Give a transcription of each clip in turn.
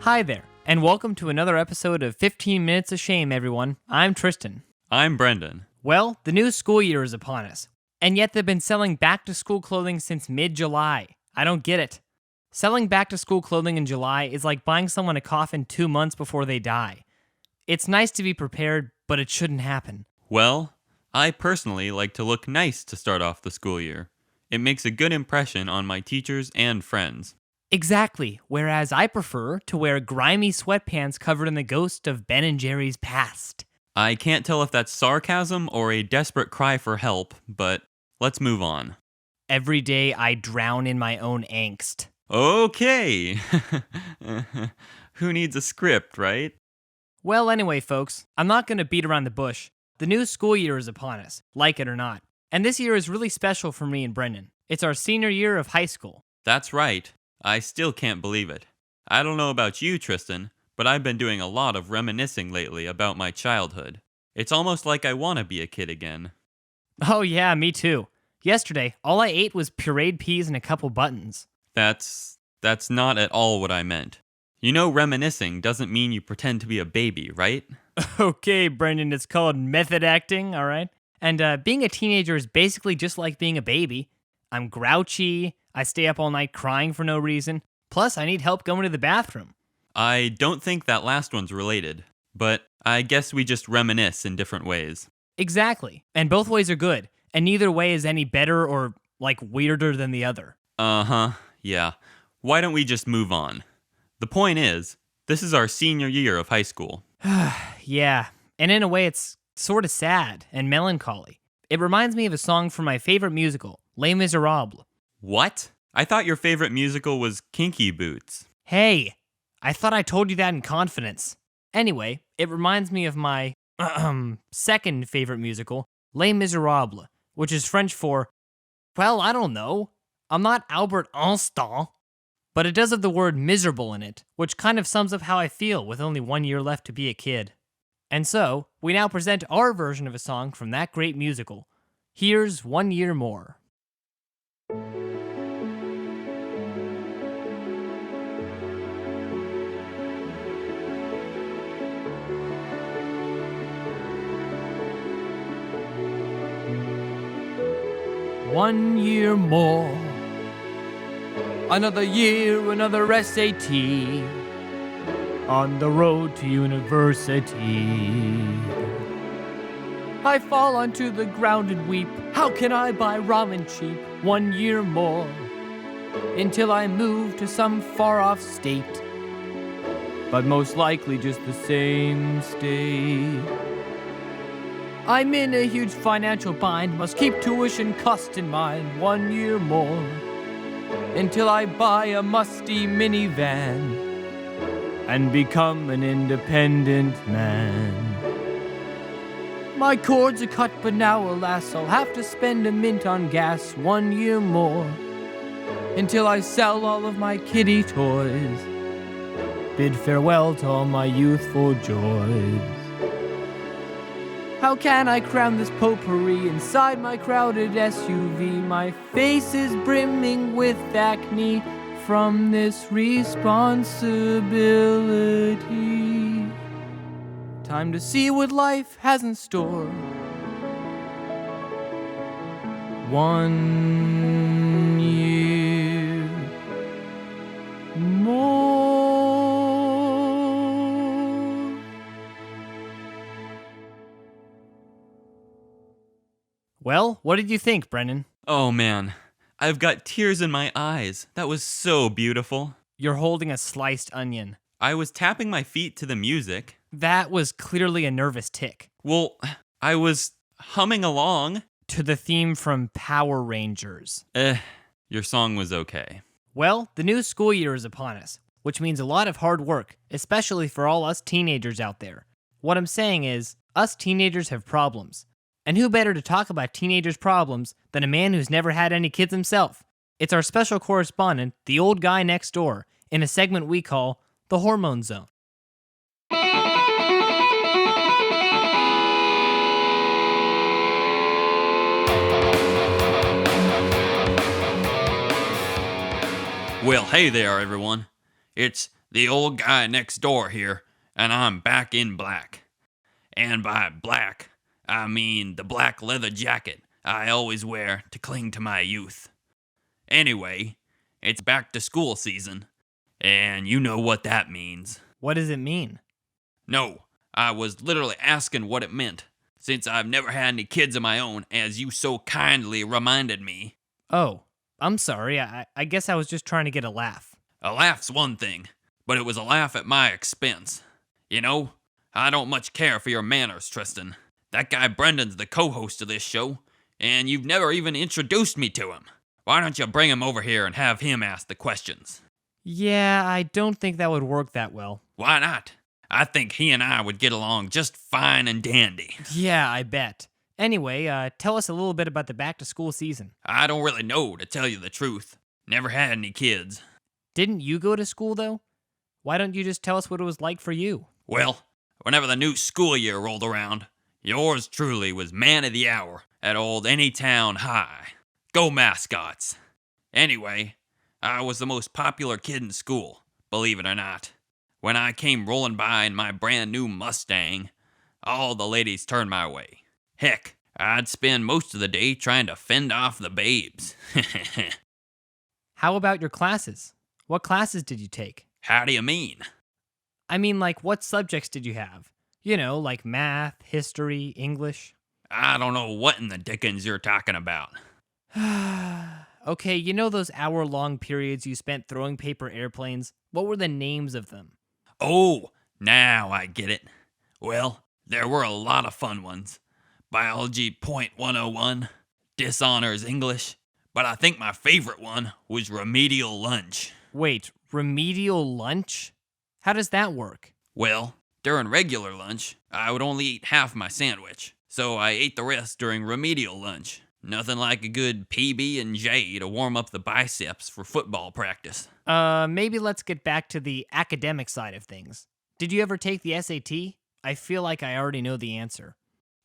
Hi there, and welcome to another episode of 15 Minutes of Shame, everyone. I'm Tristan. I'm Brendan. Well, the new school year is upon us, and yet they've been selling back-to-school clothing since mid-July. I don't get it. Selling back-to-school clothing in July is like buying someone a coffin 2 months before they die. It's nice to be prepared, but it shouldn't happen. Well, I personally like to look nice to start off the school year. It makes a good impression on my teachers and friends. Exactly, whereas I prefer to wear grimy sweatpants covered in the ghost of Ben & Jerry's past. I can't tell if that's sarcasm or a desperate cry for help, but let's move on. Every day I drown in my own angst. Okay! Who needs a script, right? Well, anyway, folks, I'm not going to beat around the bush. The new school year is upon us, like it or not. And this year is really special for me and Brendan. It's our senior year of high school. That's right. I still can't believe it. I don't know about you, Tristan, but I've been doing a lot of reminiscing lately about my childhood. It's almost like I want to be a kid again. Oh yeah, me too. Yesterday, all I ate was pureed peas and a couple buttons. That's not at all what I meant. You know, reminiscing doesn't mean you pretend to be a baby, right? Okay, Brendan, it's called method acting, all right? And being a teenager is basically just like being a baby. I'm grouchy, I stay up all night crying for no reason, plus I need help going to the bathroom. I don't think that last one's related, but I guess we just reminisce in different ways. Exactly, and both ways are good, and neither way is any better or, weirder than the other. Uh-huh, yeah. Why don't we just move on? The point is, this is our senior year of high school. Yeah, and in a way it's sort of sad and melancholy. It reminds me of a song from my favorite musical, Les Miserables. What? I thought your favorite musical was Kinky Boots. Hey, I thought I told you that in confidence. Anyway, it reminds me of my second favorite musical, Les Miserables, which is French for, well, I don't know. I'm not Albert Einstein. But it does have the word miserable in it, which kind of sums up how I feel with only 1 year left to be a kid. And so, we now present our version of a song from that great musical. Here's 1 Year More. One year more. Another year, another SAT. On the road to university. I fall onto the ground and weep. How can I buy ramen cheap? 1 year more. Until I move to some far-off state. But most likely just the same state. I'm in a huge financial bind. Must keep tuition cost in mind. 1 year more. Until I buy a musty minivan and become an independent man. My cords are cut, but now alas, I'll have to spend a mint on gas. 1 year more. Until I sell all of my kitty toys. Bid farewell to all my youthful joys. How can I crown this potpourri inside my crowded SUV? My face is brimming with acne from this responsibility. Time to see what life has in store. 1 year more. Well, what did you think, Brendan? Oh man, I've got tears in my eyes. That was so beautiful. You're holding a sliced onion. I was tapping my feet to the music. That was clearly a nervous tick. Well, I was humming along. To the theme from Power Rangers. Your song was okay. Well, the new school year is upon us, which means a lot of hard work, especially for all us teenagers out there. What I'm saying is, us teenagers have problems. And who better to talk about teenagers' problems than a man who's never had any kids himself? It's our special correspondent, the old guy next door, in a segment we call the Hormone Zone. Well, hey there, everyone. It's the old guy next door here, and I'm back in black. And by black, I mean the black leather jacket I always wear to cling to my youth. Anyway, it's back to school season, and you know what that means. What does it mean? No, I was literally asking what it meant, since I've never had any kids of my own, as you so kindly reminded me. Oh, I'm sorry. I guess I was just trying to get a laugh. A laugh's one thing, but it was a laugh at my expense. You know, I don't much care for your manners, Tristan. That guy Brendan's the co-host of this show, and you've never even introduced me to him. Why don't you bring him over here and have him ask the questions? Yeah, I don't think that would work that well. Why not? I think he and I would get along just fine and dandy. Yeah, I bet. Anyway, tell us a little bit about the back-to-school season. I don't really know, to tell you the truth. Never had any kids. Didn't you go to school, though? Why don't you just tell us what it was like for you? Well, whenever the new school year rolled around, yours truly was man of the hour at old Anytown High. Go Mascots! Anyway, I was the most popular kid in school, believe it or not. When I came rolling by in my brand new Mustang, all the ladies turned my way. Heck, I'd spend most of the day trying to fend off the babes. How about your classes? What classes did you take? How do you mean? I mean, like, what subjects did you have? You know, like math, history, English. I don't know what in the dickens you're talking about. Okay, you know those hour-long periods you spent throwing paper airplanes? What were the names of them? Oh, now I get it. Well, there were a lot of fun ones. Biology .101, Dishonors English, but I think my favorite one was Remedial Lunch. Wait, remedial lunch? How does that work? Well, during regular lunch, I would only eat half my sandwich, so I ate the rest during remedial lunch. Nothing like a good PB&J to warm up the biceps for football practice. Maybe let's get back to the academic side of things. Did you ever take the SAT? I feel like I already know the answer.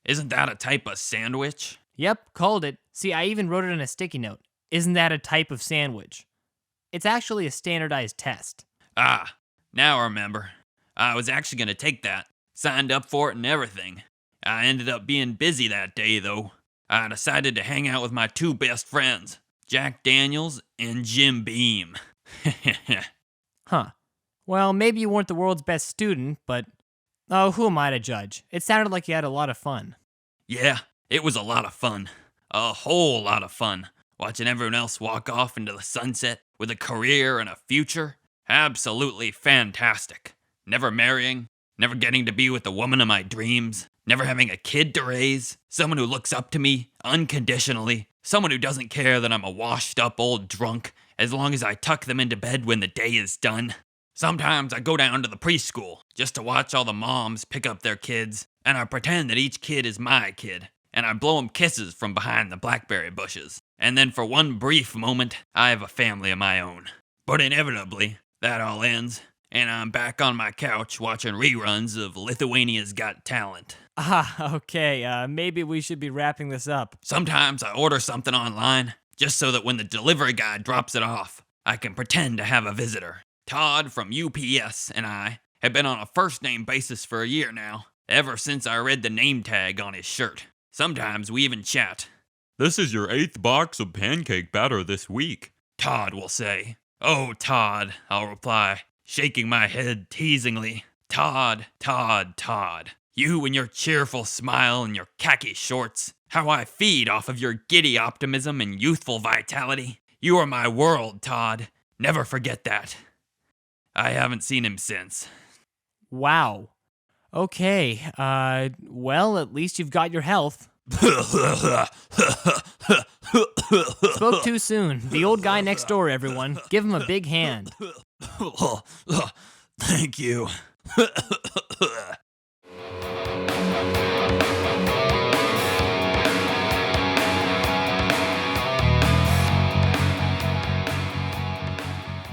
Isn't that a type of sandwich? Yep, called it. See, I even wrote it on a sticky note. Isn't that a type of sandwich? It's actually a standardized test. Ah, now I remember. I was actually going to take that. Signed up for it and everything. I ended up being busy that day, though. I decided to hang out with my two best friends, Jack Daniels and Jim Beam. Huh. Well, maybe you weren't the world's best student, but... Oh, who am I to judge? It sounded like you had a lot of fun. Yeah, it was a lot of fun. A whole lot of fun. Watching everyone else walk off into the sunset with a career and a future. Absolutely fantastic. Never marrying, never getting to be with the woman of my dreams, never having a kid to raise, someone who looks up to me unconditionally, someone who doesn't care that I'm a washed up old drunk as long as I tuck them into bed when the day is done. Sometimes I go down to the preschool just to watch all the moms pick up their kids, and I pretend that each kid is my kid, and I blow them kisses from behind the blackberry bushes. And then for one brief moment, I have a family of my own. But inevitably, that all ends, and I'm back on my couch watching reruns of Lithuania's Got Talent. Ah, okay, maybe we should be wrapping this up. Sometimes I order something online, just so that when the delivery guy drops it off, I can pretend to have a visitor. Todd from UPS and I have been on a first-name basis for a year now, ever since I read the name tag on his shirt. Sometimes we even chat. "This is your 8th box of pancake batter this week," Todd will say. "Oh, Todd," I'll reply, shaking my head teasingly. "Todd, Todd, Todd. You and your cheerful smile and your khaki shorts. How I feed off of your giddy optimism and youthful vitality. You are my world, Todd. Never forget that." I haven't seen him since. Wow. Okay, well, at least you've got your health. Spoke too soon. The old guy next door, everyone. Give him a big hand. Thank you.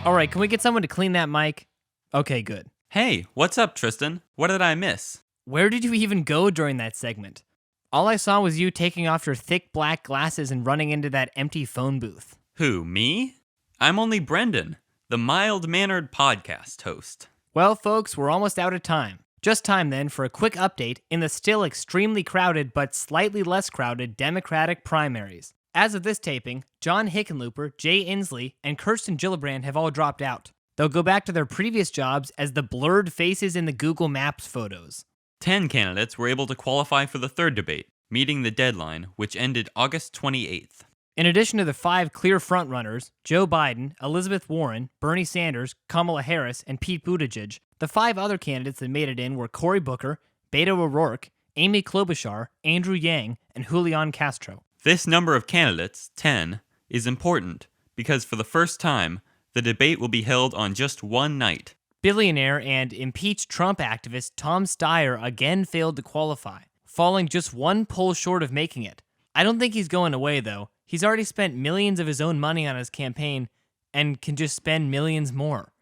All right, can we get someone to clean that mic? Okay, good. Hey, what's up, Tristan? What did I miss? Where did you even go during that segment? All I saw was you taking off your thick black glasses and running into that empty phone booth. Who, me? I'm only Brendan, the mild-mannered podcast host. Well, folks, we're almost out of time. Just time then for a quick update in the still extremely crowded but slightly less crowded Democratic primaries. As of this taping, John Hickenlooper, Jay Inslee, and Kirsten Gillibrand have all dropped out. They'll go back to their previous jobs as the blurred faces in the Google Maps photos. 10 candidates were able to qualify for the third debate, meeting the deadline, which ended August 28th. In addition to the 5 clear frontrunners, Joe Biden, Elizabeth Warren, Bernie Sanders, Kamala Harris, and Pete Buttigieg, the 5 other candidates that made it in were Cory Booker, Beto O'Rourke, Amy Klobuchar, Andrew Yang, and Julian Castro. This number of candidates, 10, is important because for the first time, the debate will be held on just one night. Billionaire and impeached Trump activist Tom Steyer again failed to qualify, falling just one poll short of making it. I don't think he's going away, though. He's already spent millions of his own money on his campaign and can just spend millions more.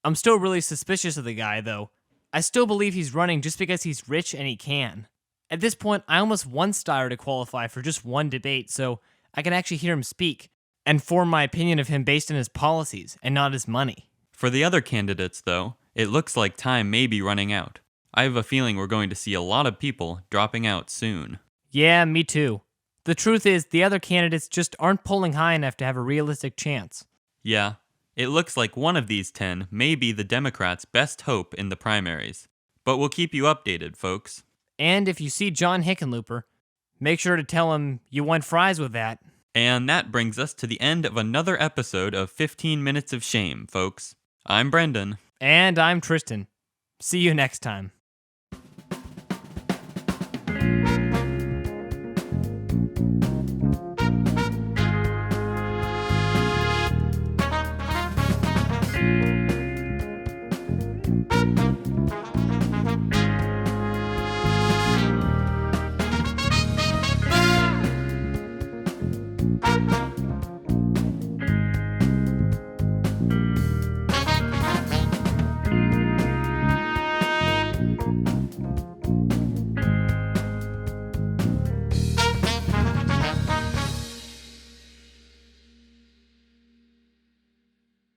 I'm still really suspicious of the guy, though. I still believe he's running just because he's rich and he can. At this point, I almost want Steyer to qualify for just one debate so I can actually hear him speak and form my opinion of him based on his policies and not his money. For the other candidates, though, it looks like time may be running out. I have a feeling we're going to see a lot of people dropping out soon. Yeah, me too. The truth is, the other candidates just aren't polling high enough to have a realistic chance. Yeah, it looks like one of these 10 may be the Democrats' best hope in the primaries. But we'll keep you updated, folks. And if you see John Hickenlooper, make sure to tell him you want fries with that. And that brings us to the end of another episode of 15 Minutes of Shame, folks. I'm Brendan. And I'm Tristan. See you next time.